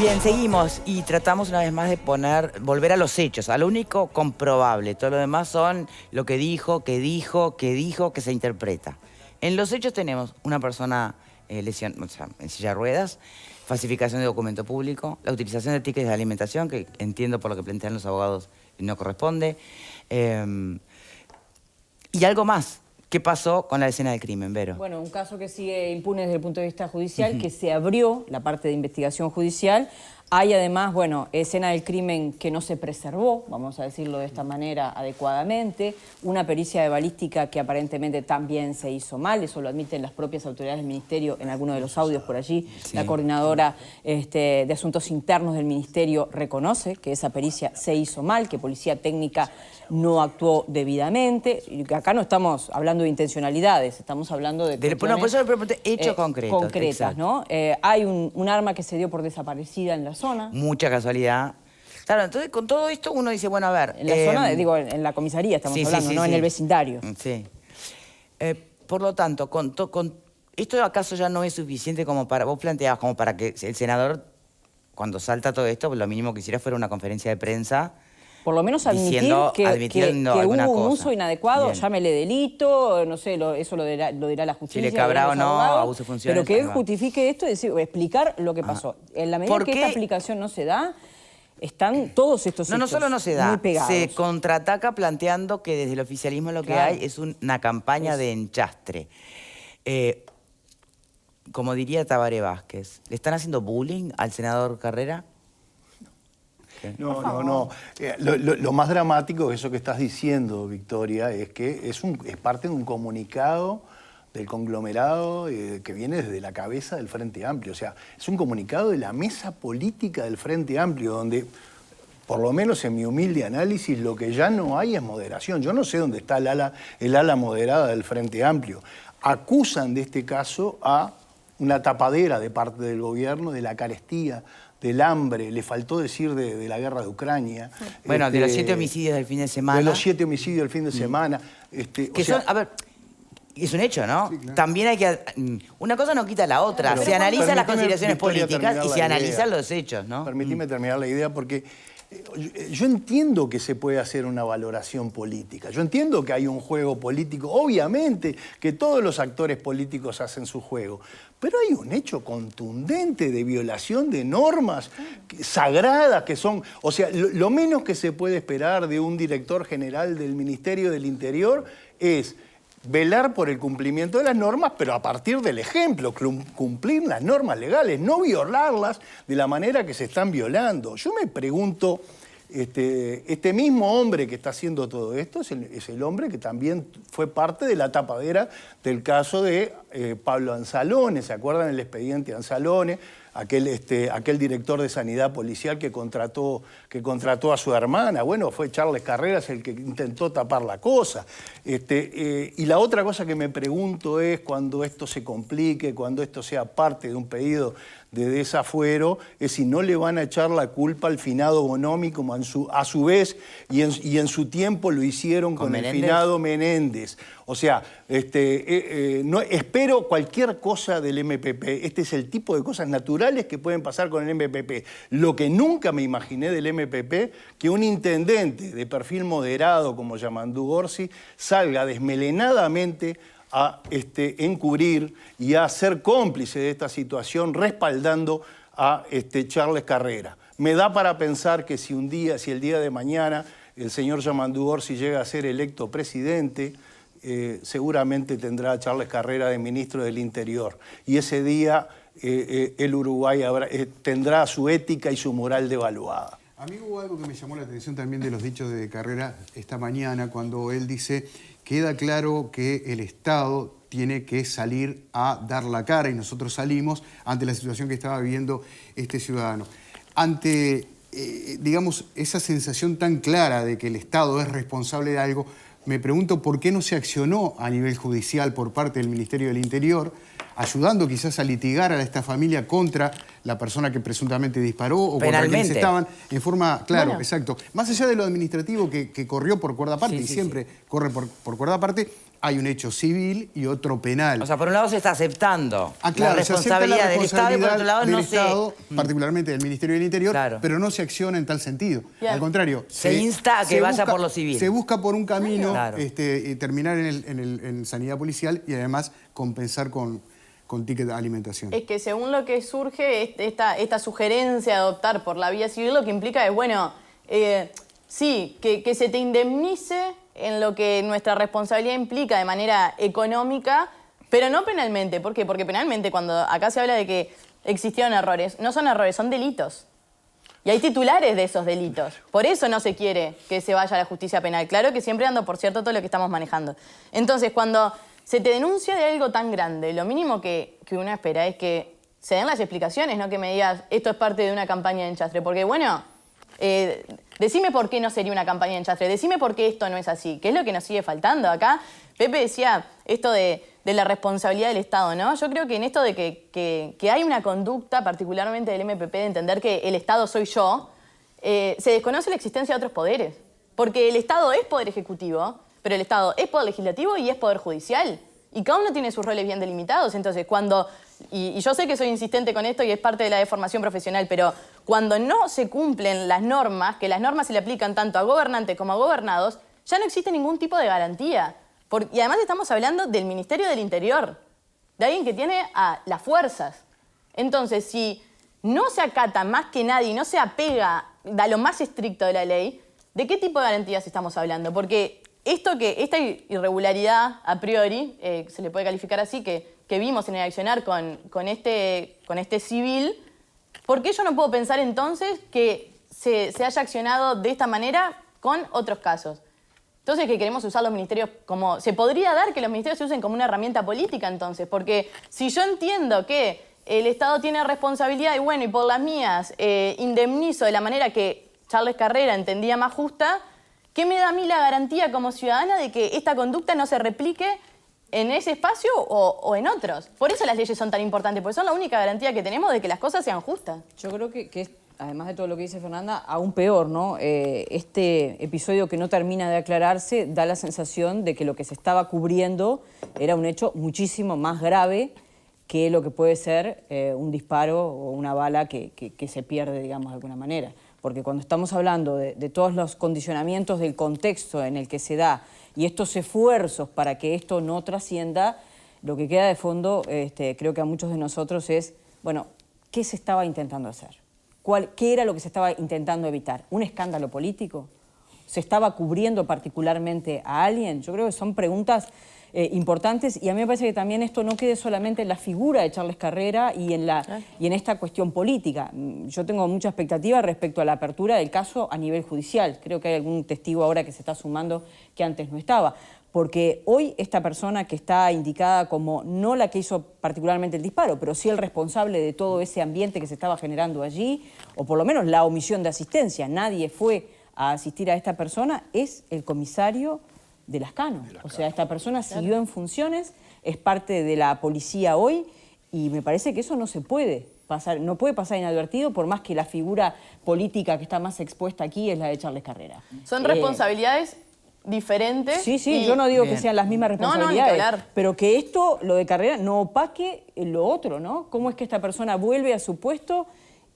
Bien, seguimos y tratamos una vez más de volver a los hechos, a lo único comprobable. Todo lo demás son lo que dijo, que se interpreta. En los hechos tenemos una persona en silla de ruedas, falsificación de documento público, la utilización de tickets de alimentación, que entiendo por lo que plantean los abogados no corresponde, y algo más. ¿Qué pasó con la escena del crimen, Vero? Bueno, un caso que sigue impune desde el punto de vista judicial, que se abrió la parte de investigación judicial. Hay además, bueno, escena del crimen que no se preservó, vamos a decirlo de esta manera adecuadamente, una pericia de balística que aparentemente también se hizo mal, eso lo admiten las propias autoridades del Ministerio en algunos de los audios por allí. Sí. La coordinadora de Asuntos Internos del Ministerio reconoce que esa pericia se hizo mal, que Policía Técnica no actuó debidamente, y que acá no estamos hablando de intencionalidades, estamos hablando de bueno, por eso le pregunté hechos concretos. Concretas, ¿no? Hay un arma que se dio por desaparecida en la zona. Mucha casualidad. Claro, entonces con todo esto uno dice, bueno, a ver... En la zona, digo, en la comisaría estamos hablando, no en el vecindario. Sí. Por lo tanto, ¿esto acaso ya no es suficiente como para... Vos planteabas como para que el senador, cuando salta todo esto, lo mínimo que hiciera fuera una conferencia de prensa... Por lo menos admitir que hubo un uso inadecuado, bien. Llámele delito, no sé, eso lo dirá la justicia. Si le cabrá o no, abuso de funciones. Pero que él justifique esto y explicar lo que pasó. En la medida que esta explicación no se da, están todos estos hechos no solo no se da, muy pegados. Se contraataca planteando que desde el oficialismo lo que hay es una campaña de enchastre. Como diría Tabaré Vázquez, ¿le están haciendo bullying al senador Carrera? No. Lo más dramático de eso que estás diciendo, Victoria, es que es parte de un comunicado del conglomerado que viene desde la cabeza del Frente Amplio. O sea, es un comunicado de la mesa política del Frente Amplio, donde, por lo menos en mi humilde análisis, lo que ya no hay es moderación. Yo no sé dónde está el ala moderada del Frente Amplio. Acusan de este caso a una tapadera de parte del gobierno de la carestía, del hambre, le faltó decir de la guerra de Ucrania. Sí. Bueno, de los 7 homicidios del fin de semana. De los 7 homicidios del fin de semana. Que son, a ver, es un hecho, ¿no? Sí, claro. También hay que... Una cosa no quita la otra. Se analizan las consideraciones políticas y se analizan los hechos, ¿no? Permitime terminar la idea porque... Yo entiendo que se puede hacer una valoración política, yo entiendo que hay un juego político, obviamente que todos los actores políticos hacen su juego, pero hay un hecho contundente de violación de normas sagradas que son... O sea, lo menos que se puede esperar de un director general del Ministerio del Interior es velar por el cumplimiento de las normas, pero a partir del ejemplo, cumplir las normas legales, no violarlas de la manera que se están violando. Yo me pregunto, este mismo hombre que está haciendo todo esto es el hombre que también fue parte de la tapadera del caso de Pablo Anzalone. ¿Se acuerdan el expediente Anzalone? Aquel director de sanidad policial que contrató a su hermana. Bueno, fue Charles Carreras el que intentó tapar la cosa. Y la otra cosa que me pregunto es, cuando esto se complique, cuando esto sea parte de un pedido de desafuero, es si no le van a echar la culpa al finado Bonomi, como a su vez y en su tiempo lo hicieron con el finado Menéndez. O sea, espero cualquier cosa del MPP. Este es el tipo de cosas naturales que pueden pasar con el MPP. Lo que nunca me imaginé del MPP, que un intendente de perfil moderado como Yamandú Orsi salga desmelenadamente a encubrir y a ser cómplice de esta situación, respaldando a Charles Carrera. Me da para pensar que si el día de mañana el señor Yamandú Orsi llega a ser electo presidente, seguramente tendrá a Charles Carrera de ministro del Interior. Y ese día el Uruguay tendrá su ética y su moral devaluada. A mí hubo algo que me llamó la atención también de los dichos de Carrera esta mañana, cuando él dice: queda claro que el Estado tiene que salir a dar la cara, y nosotros salimos ante la situación que estaba viviendo este ciudadano. Ante, digamos, esa sensación tan clara de que el Estado es responsable de algo, me pregunto por qué no se accionó a nivel judicial por parte del Ministerio del Interior, ayudando quizás a litigar a esta familia contra la persona que presuntamente disparó o contra quienes estaban en forma... Claro, exacto. Más allá de lo administrativo que corrió por cuerda aparte, y siempre corre por cuerda aparte, hay un hecho civil y otro penal. O sea, por un lado se está aceptando Claro, la responsabilidad del Estado y por otro lado del no Estado, particularmente del Ministerio del Interior, Claro. pero no se acciona en tal sentido. Bien. Al contrario, Se insta a que vaya por lo civil. Se busca por un camino Claro. terminar en sanidad policial y además compensar con ticket de alimentación. Es que según lo que surge, esta sugerencia de adoptar por la vía civil lo que implica es, bueno, sí, que se te indemnice en lo que nuestra responsabilidad implica de manera económica, pero no penalmente. ¿Por qué? Porque penalmente cuando acá se habla de que existieron errores, no son errores, son delitos. Y hay titulares de esos delitos. Por eso no se quiere que se vaya a la justicia penal. Claro que siempre dando por cierto todo lo que estamos manejando. Entonces, cuando se te denuncia de algo tan grande, lo mínimo que uno espera es que se den las explicaciones, no que me digas, esto es parte de una campaña de enchastre. Porque, bueno, decime por qué no sería una campaña de enchastre, decime por qué esto no es así, que es lo que nos sigue faltando. Acá Pepe decía esto de la responsabilidad del Estado, ¿no? Yo creo que en esto de que hay una conducta, particularmente del MPP, de entender que el Estado soy yo, se desconoce la existencia de otros poderes. Porque el Estado es poder ejecutivo, pero el Estado es poder legislativo y es poder judicial. Y cada uno tiene sus roles bien delimitados. Entonces, cuando... Y yo sé que soy insistente con esto y es parte de la deformación profesional, pero cuando no se cumplen las normas, que las normas se le aplican tanto a gobernantes como a gobernados, ya no existe ningún tipo de garantía. Y además estamos hablando del Ministerio del Interior, de alguien que tiene a las fuerzas. Entonces, si no se acata más que nadie y no se apega a lo más estricto de la ley, ¿de qué tipo de garantías estamos hablando? Porque esta irregularidad a priori, se le puede calificar así, que vimos en el accionar con este civil, ¿por qué yo no puedo pensar entonces que se haya accionado de esta manera con otros casos? Entonces, que queremos usar los ministerios como... Se podría dar que los ministerios se usen como una herramienta política, entonces, porque si yo entiendo que el Estado tiene responsabilidad y bueno, y por las mías indemnizo de la manera que Charles Carrera entendía más justa, ¿qué me da a mí la garantía como ciudadana de que esta conducta no se replique en ese espacio o en otros? Por eso las leyes son tan importantes, porque son la única garantía que tenemos de que las cosas sean justas. Yo creo que además de todo lo que dice Fernanda, aún peor, ¿no? Este episodio que no termina de aclararse da la sensación de que lo que se estaba cubriendo era un hecho muchísimo más grave que lo que puede ser un disparo o una bala que se pierde, digamos, de alguna manera. Porque cuando estamos hablando de todos los condicionamientos del contexto en el que se da y estos esfuerzos para que esto no trascienda, lo que queda de fondo, creo que a muchos de nosotros es, bueno, ¿qué se estaba intentando hacer? ¿Qué era lo que se estaba intentando evitar? ¿Un escándalo político? ¿Se estaba cubriendo particularmente a alguien? Yo creo que son preguntas importantes y a mí me parece que también esto no quede solamente en la figura de Charles Carrera y en esta cuestión política. Yo tengo mucha expectativa respecto a la apertura del caso a nivel judicial. Creo que hay algún testigo ahora que se está sumando que antes no estaba. Porque hoy esta persona que está indicada como no la que hizo particularmente el disparo, pero sí el responsable de todo ese ambiente que se estaba generando allí, o por lo menos la omisión de asistencia, nadie fue a asistir a esta persona, es el comisario de Lascano. O sea, esta persona siguió en funciones, es parte de la policía hoy y me parece que eso no se puede pasar, no puede pasar inadvertido por más que la figura política que está más expuesta aquí es la de Charles Carrera. Son responsabilidades diferentes. Sí, sí, yo no digo que sean las mismas responsabilidades, No, pero que esto, lo de Carrera, no opaque lo otro, ¿no? ¿Cómo es que esta persona vuelve a su puesto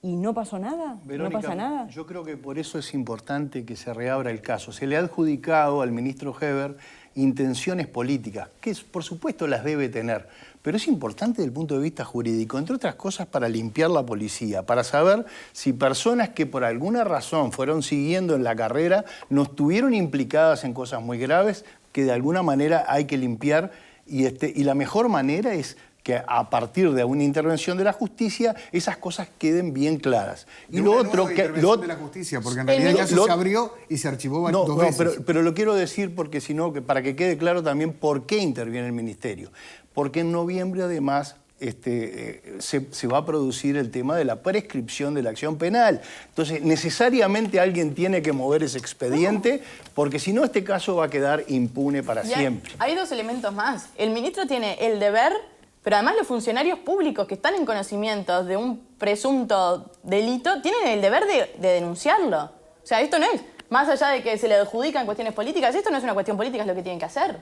y no pasó nada? Verónica, no pasa nada. Yo creo que por eso es importante que se reabra el caso. Se le ha adjudicado al ministro Heber intenciones políticas, que por supuesto las debe tener, pero es importante desde el punto de vista jurídico, entre otras cosas para limpiar la policía, para saber si personas que por alguna razón fueron siguiendo en la carrera no estuvieron implicadas en cosas muy graves que de alguna manera hay que limpiar y la mejor manera es que a partir de una intervención de la justicia esas cosas queden bien claras. Y lo otro que de la justicia, porque en realidad el caso se abrió y se archivó dos veces. Pero lo quiero decir porque si no, para que quede claro también por qué interviene el ministerio. Porque en noviembre además se va a producir el tema de la prescripción de la acción penal. Entonces, necesariamente alguien tiene que mover ese expediente, porque si no, este caso va a quedar impune para siempre. Hay dos elementos más. El ministro tiene el deber, pero además los funcionarios públicos que están en conocimiento de un presunto delito tienen el deber de denunciarlo. O sea, esto no es, más allá de que se le adjudican cuestiones políticas, esto no es una cuestión política, es lo que tienen que hacer.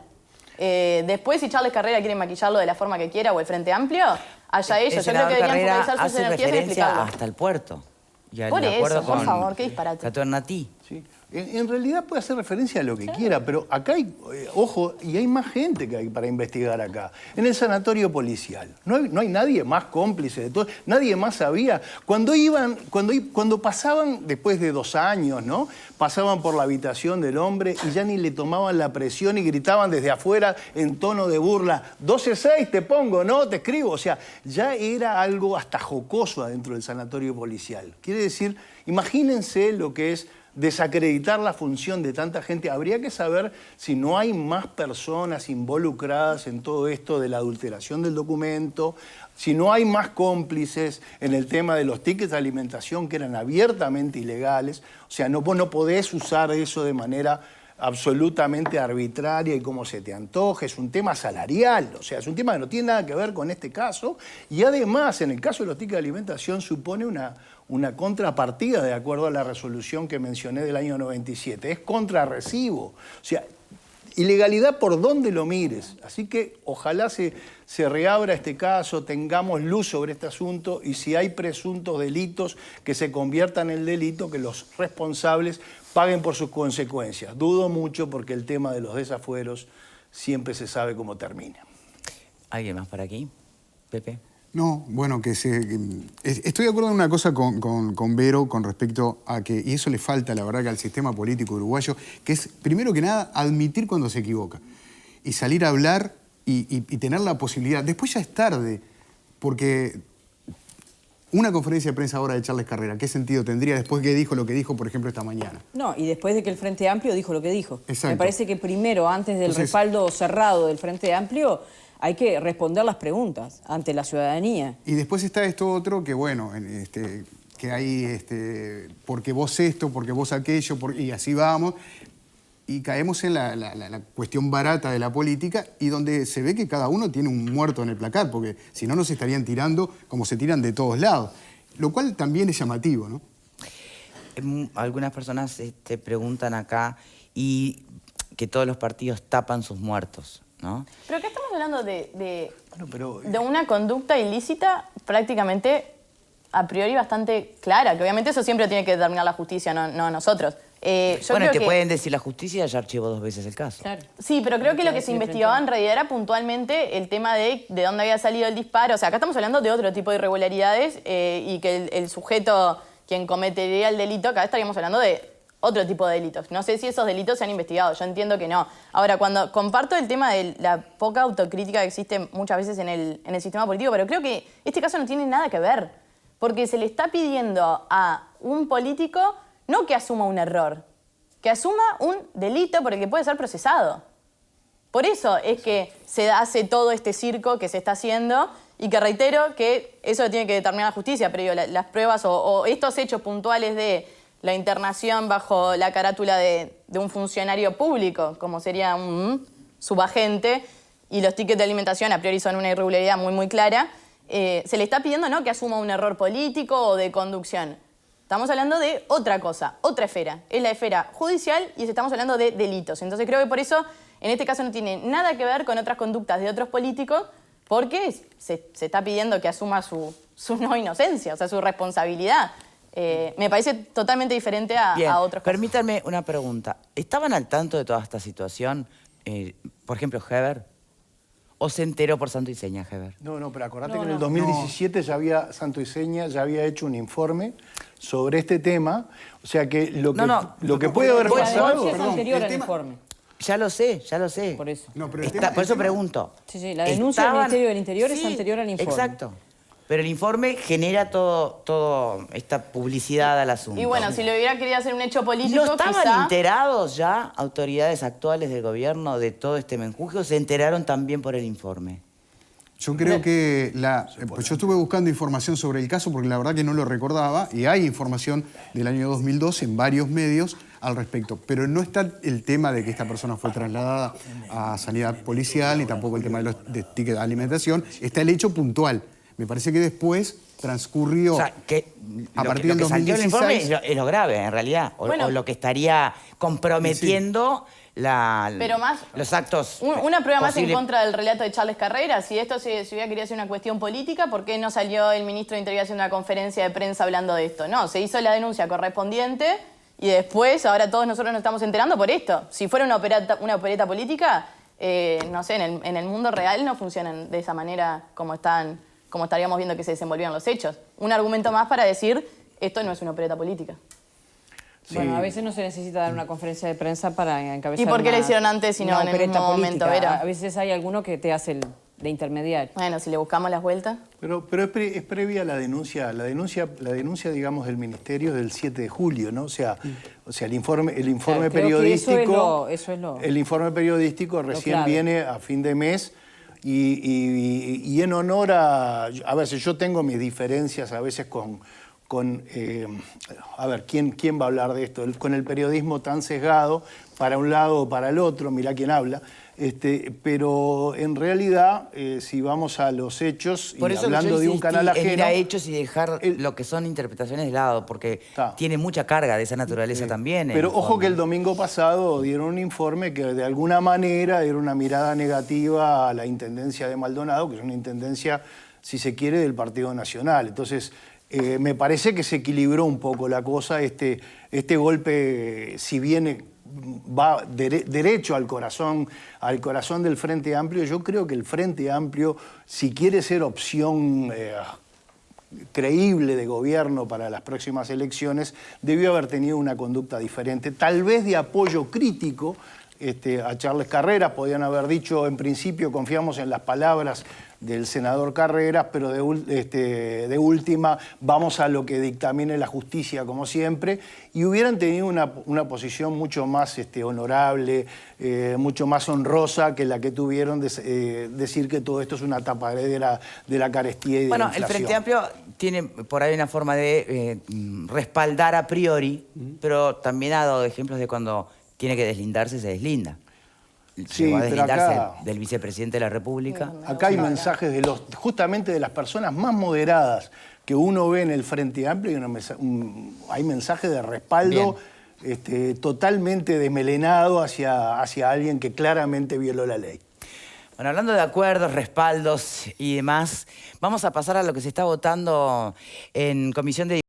Después, si Charles Carrera quiere maquillarlo de la forma que quiera o el Frente Amplio, allá ellos. El Yo creo que senador deberían Carrera focalizar sus hace energías en referencia explicarlo. hasta el puerto. Y al Por acuerdo eso, por con favor, qué disparate. Caternatí. ¿Sí? En realidad puede hacer referencia a lo que quiera, pero acá hay, ojo, y hay más gente que hay para investigar acá. En el sanatorio policial, no hay nadie más cómplice de todo, nadie más sabía. Cuando pasaban, después de 2 años, ¿no? Pasaban por la habitación del hombre y ya ni le tomaban la presión y gritaban desde afuera en tono de burla, 12-6 te pongo, ¿no? Te escribo. O sea, ya era algo hasta jocoso adentro del sanatorio policial. Quiere decir, imagínense lo que es desacreditar la función de tanta gente. Habría que saber si no hay más personas involucradas en todo esto de la adulteración del documento, si no hay más cómplices en el tema de los tickets de alimentación que eran abiertamente ilegales. O sea, vos no podés usar eso de manera absolutamente arbitraria y como se te antoje. Es un tema salarial, o sea, es un tema que no tiene nada que ver con este caso. Y además, en el caso de los tickets de alimentación, supone una contrapartida de acuerdo a la resolución que mencioné del año 97. Es contrarrecibo. O sea, ilegalidad por donde lo mires. Así que ojalá se reabra este caso, tengamos luz sobre este asunto y si hay presuntos delitos que se conviertan en delito, que los responsables paguen por sus consecuencias. Dudo mucho porque el tema de los desafueros siempre se sabe cómo termina. ¿Alguien más por aquí? Pepe. No, bueno, estoy de acuerdo en una cosa con Vero con respecto a que, y eso le falta, la verdad, que al sistema político uruguayo, que es, primero que nada, admitir cuando se equivoca y salir a hablar y tener la posibilidad. Después ya es tarde, porque una conferencia de prensa ahora de Charles Carrera, ¿qué sentido tendría después que dijo lo que dijo, por ejemplo, esta mañana? No, y después de que el Frente Amplio dijo lo que dijo. Exacto. Me parece que primero, antes del Entonces, respaldo cerrado del Frente Amplio, hay que responder las preguntas ante la ciudadanía. Y después está esto otro que, bueno, que hay, porque vos esto, porque vos aquello, y así vamos. Y caemos en la cuestión barata de la política y donde se ve que cada uno tiene un muerto en el placar, porque si no nos estarían tirando como se tiran de todos lados. Lo cual también es llamativo, ¿no? Algunas personas preguntan acá y que todos los partidos tapan sus muertos, ¿no? Pero acá estamos hablando de Pero una conducta ilícita prácticamente a priori bastante clara, que obviamente eso siempre tiene que determinar la justicia, no nosotros. Yo Bueno, creo te que, pueden decir la justicia y ya archivó 2 veces el caso. Claro. Sí, pero creo que lo que se investigaba en realidad era puntualmente el tema de dónde había salido el disparo. O sea, acá estamos hablando de otro tipo de irregularidades y que el sujeto, quien cometería el delito, acá estaríamos hablando de otro tipo de delitos. No sé si esos delitos se han investigado, yo entiendo que no. Ahora, cuando comparto el tema de la poca autocrítica que existe muchas veces en el sistema político, pero creo que este caso no tiene nada que ver, porque se le está pidiendo a un político no que asuma un error, que asuma un delito por el que puede ser procesado. Por eso es que se hace todo este circo que se está haciendo y que reitero que eso lo tiene que determinar la justicia, pero las pruebas o estos hechos puntuales de la internación bajo la carátula de un funcionario público, como sería un subagente, y los tickets de alimentación a priori son una irregularidad muy clara, se le está pidiendo no que asuma un error político o de conducción. Estamos hablando de otra cosa, otra esfera. Es la esfera judicial y estamos hablando de delitos. Entonces creo que por eso en este caso no tiene nada que ver con otras conductas de otros políticos, porque se está pidiendo que asuma su no inocencia, o sea, su responsabilidad. Me parece totalmente diferente a otros casos. Permítanme una pregunta. ¿Estaban al tanto de toda esta situación, por ejemplo, Heber? ¿O se enteró por santo y seña, Heber? No, pero acordate que en el 2017 ya había Santo y Seña, ya había hecho un informe sobre este tema. O sea que lo que puede haber La pasado... denuncia es perdón, anterior el al tema- informe. Ya lo sé. Por eso. No, pero Por eso pregunto. Sí, la denuncia del Ministerio del Interior es anterior al informe. Exacto. Pero el informe genera todo esta publicidad al asunto. Y bueno, si le hubiera querido hacer un hecho político, ¿No estaban quizá... enterados ya autoridades actuales del gobierno de todo este menjurje o se enteraron también por el informe? Yo creo que pues yo estuve buscando información sobre el caso porque la verdad que no lo recordaba y hay información del año 2012 en varios medios al respecto, pero no está el tema de que esta persona fue trasladada a sanidad policial ni tampoco el tema de los tickets de alimentación, está el hecho puntual. Me parece que después transcurrió O sea, que a lo partir que, del lo que salió en el informe 2016. es lo grave, en realidad. Bueno. O lo que estaría comprometiendo Pero más- los actos. Una prueba más en posibles. contra del relato de Charles Carrera. Si esto se hubiera querido hacer una cuestión política, ¿por qué no salió el ministro de Interior haciendo una conferencia de prensa hablando de esto? No, se hizo la denuncia correspondiente y después, ahora todos nosotros nos estamos enterando por esto. Si fuera una opereta política, no sé, en el mundo real no funcionan de esa manera como estaríamos viendo que se desenvolvían los hechos. Un argumento más para decir, esto no es una opereta política. Sí. Bueno, a veces no se necesita dar una conferencia de prensa para encabezar ¿Y por qué una- la hicieron antes y no una en el opereta mismo momento, política? Vera? A veces hay alguno que te hace el de intermediario. Bueno, si le buscamos las vueltas. Pero es previa la denuncia, digamos, del Ministerio del 7 de julio, ¿no? O sea, el informe Claro, creo que periodístico, eso es lo- el informe periodístico recién clave. viene a fin de mes y en honor a veces yo tengo mis diferencias a veces a ver, ¿quién va a hablar de esto? Con el periodismo tan sesgado, para un lado o para el otro, mirá quién habla. Pero en realidad, si vamos a los hechos Por y eso hablando yo de un insistí canal en ir ajeno... a hechos y dejar el- lo que son interpretaciones de lado, porque Está. tiene mucha carga de esa naturaleza también. Pero el ojo informe. que el domingo pasado dieron un informe que de alguna manera era una mirada negativa a la Intendencia de Maldonado, que es una intendencia, si se quiere, del Partido Nacional. Entonces, me parece que se equilibró un poco la cosa. Este golpe, si bien va derecho al corazón del Frente Amplio, yo creo que el Frente Amplio, si quiere ser opción creíble de gobierno para las próximas elecciones, debió haber tenido una conducta diferente, tal vez de apoyo crítico a Charles Carreras. Podían haber dicho, en principio confiamos en las palabras del senador Carreras, pero de última vamos a lo que dictamine la justicia como siempre, y hubieran tenido una posición mucho más honorable, mucho más honrosa que la que tuvieron de decir que todo esto es una tapadera de la carestía y de la Bueno, el inflación. Frente Amplio tiene por ahí una forma de respaldar a priori, pero también ha dado ejemplos de cuando tiene que deslindarse, se deslinda. Sí, Llegó a pero deslindarse acá- del vicepresidente de la República. Acá hay mensajes justamente de las personas más moderadas que uno ve en el Frente Amplio, hay mensajes de respaldo totalmente desmelenado hacia alguien que claramente violó la ley. Bueno, hablando de acuerdos, respaldos y demás, vamos a pasar a lo que se está votando en Comisión de